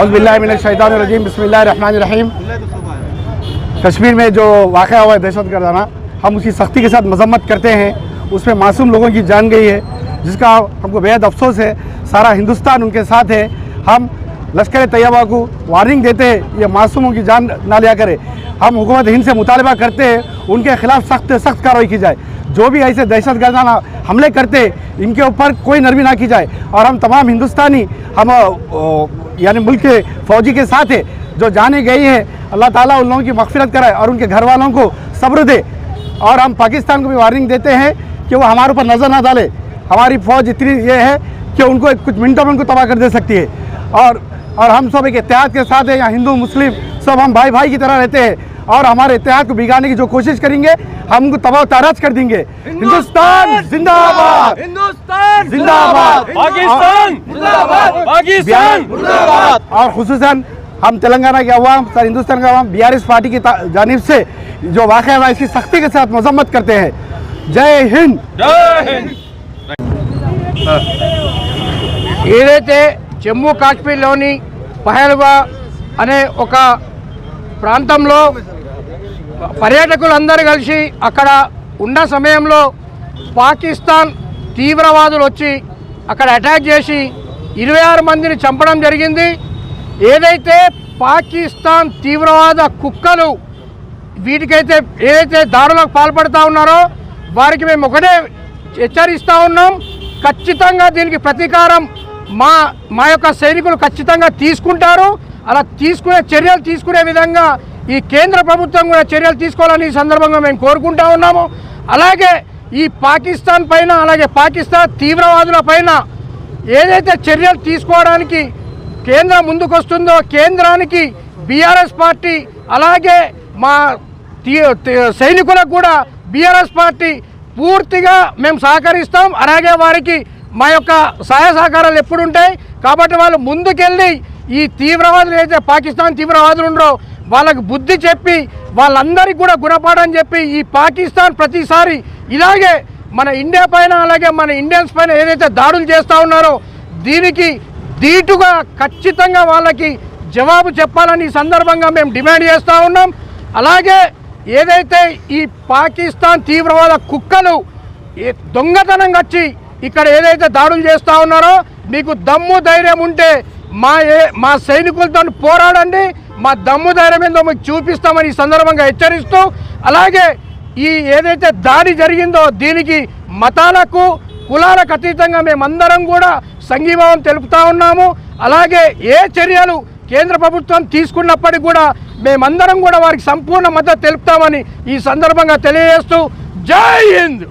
औज़ुबिल्लाहिमिनश्शैतानिर्रजीम बिस्मिल्लाहिर्रहमानिर्रहीम। कश्मीर में जो वाक़या हुआ है दहशतगर्दाना, हम उसकी सख्ती के साथ मजम्मत करते हैं। उसमें मासूम लोगों की जान गई है, जिसका हमको बेहद अफसोस है। सारा हिंदुस्तान उनके साथ है। हम लश्कर तैयबा को वार्निंग देते हैं, ये मासूमों की जान ना लिया करे। हम हुकूमत हिंद से मुतालबा करते हैं उनके खिलाफ सख्त कार्रवाई की जाए। जो भी ऐसे दहशतगर्दाना हमले करते हैं इनके ऊपर कोई नरमी ना की जाए। और हम तमाम हिंदुस्तानी हम यानी मुल्क के फ़ौजी के साथ है। जो जाने गई है, अल्लाह ताला उन लोगों की मग़फ़िरत कराए और उनके घर वालों को सब्र दे। और हम पाकिस्तान को भी वार्निंग देते हैं कि वो हमारे ऊपर नज़र ना डाले। हमारी फ़ौज इतनी ये है कि उनको कुछ मिनटों में उनको तबाह कर दे सकती है। और हम सब एक इत्तेहाद के साथ है। यहाँ हिंदू मुस्लिम सब हम भाई भाई की तरह रहते हैं और हमारे इत्तेहाद को बिगाड़ने की जो कोशिश करेंगे हम उनको तबाह ताराज कर देंगे। हिंदुस्तान जिंदाबाद, हिंदुस्तान जिंदाबाद, पाकिस्तान जिंदाबाद, पाकिस्तान जिंदाबाद। और खुसूसन हम तेलंगाना के अवाम, सारे हिंदुस्तान का अवाम बीआरएस पार्टी की जानिब से जो वाक़या हुआ इसकी सख्ती के साथ मजम्मत करते हैं। जय हिंद, जय हिंद। ఏదైతే జమ్మూ కాశ్మీర్లోని పహల్వా అనే ఒక ప్రాంతంలో పర్యాటకులందరూ కలిసి అక్కడ ఉన్న సమయంలో పాకిస్తాన్ తీవ్రవాదులు వచ్చి అక్కడ అటాక్ చేసి 26 మందిని చంపడం జరిగింది. ఏదైతే పాకిస్తాన్ తీవ్రవాద కుక్కలు వీటికైతే ఏదైతే దాడులకు పాల్పడుతూ ఉన్నారో వారికి మేము ఒకటే హెచ్చరిస్తూ ఉన్నాం. ఖచ్చితంగా దీనికి ప్రతీకారం మా యొక్క సైనికులు ఖచ్చితంగా తీసుకుంటారు. అలా చర్యలు తీసుకునే విధంగా ఈ కేంద్ర ప్రభుత్వం కూడా చర్యలు తీసుకోవాలని ఈ సందర్భంగా మేము కోరుకుంటా ఉన్నాము. అలాగే ఈ పాకిస్తాన్ పైన, అలాగే పాకిస్తాన్ తీవ్రవాదుల పైన ఏదైతే చర్యలు తీసుకోవడానికి కేంద్రం ముందుకొస్తుందో కేంద్రానికి బీఆర్ఎస్ పార్టీ అలాగే మా సైనికులకు కూడా బీఆర్ఎస్ పార్టీ పూర్తిగా మేము సహకరిస్తాం. అలాగే వారికి మా యొక్క సహాయ సహకారాలు ఎప్పుడు ఉంటాయి. కాబట్టి వాళ్ళు ముందుకెళ్ళి ఈ తీవ్రవాదులు ఏదైతే పాకిస్తాన్ తీవ్రవాదులు ఉండరో వాళ్ళకు బుద్ధి చెప్పి వాళ్ళందరికీ కూడా గుణపాఠం చెప్పి ఈ పాకిస్తాన్ ప్రతిసారి ఇలాగే మన ఇండియా పైన అలాగే మన ఇండియన్స్ పైన ఏదైతే దాడులు చేస్తూ ఉన్నారో దీనికి ధీటుగా ఖచ్చితంగా వాళ్ళకి జవాబు చెప్పాలని ఈ సందర్భంగా మేము డిమాండ్ చేస్తూ ఉన్నాం. అలాగే ఏదైతే ఈ పాకిస్తాన్ తీవ్రవాద కుక్కలు దొంగతనంగా వచ్చి ఇక్కడ ఏదైతే దాడులు చేస్తూ ఉన్నారో మీకు దమ్ము ధైర్యం ఉంటే మా సైనికులతో పోరాడండి. మా దమ్ము ధైర్యం ఏందో మీకు చూపిస్తామని ఈ సందర్భంగా హెచ్చరిస్తూ, అలాగే ఈ ఏదైతే దాడి జరిగిందో దీనికి మతాలకు కులాలకు అతీతంగా మేమందరం కూడా సంఘీభావం తెలుపుతా ఉన్నాము. అలాగే ఏ చర్యలు కేంద్ర ప్రభుత్వం తీసుకున్నప్పటికీ కూడా మేమందరం కూడా వారికి సంపూర్ణ మద్దతు తెలుపుతామని ఈ సందర్భంగా తెలియజేస్తూ జై హింద్.